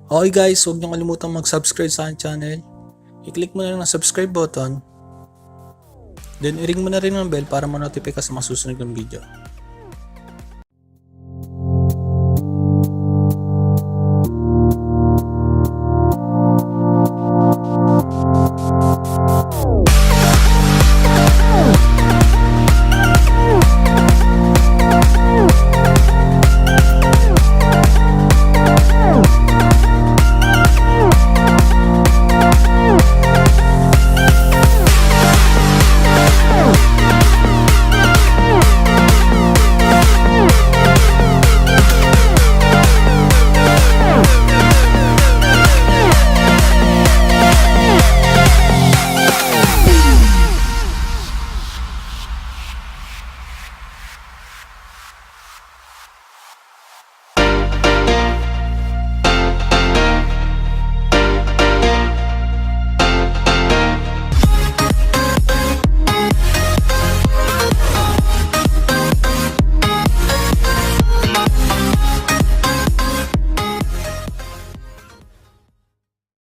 Okay guys, huwag niyong kalimutan mag-subscribe sa aking channel. I-click mo na lang ang subscribe button. Then i-ring mo na rin ang bell para ma-notify ka sa mga susunod ng video.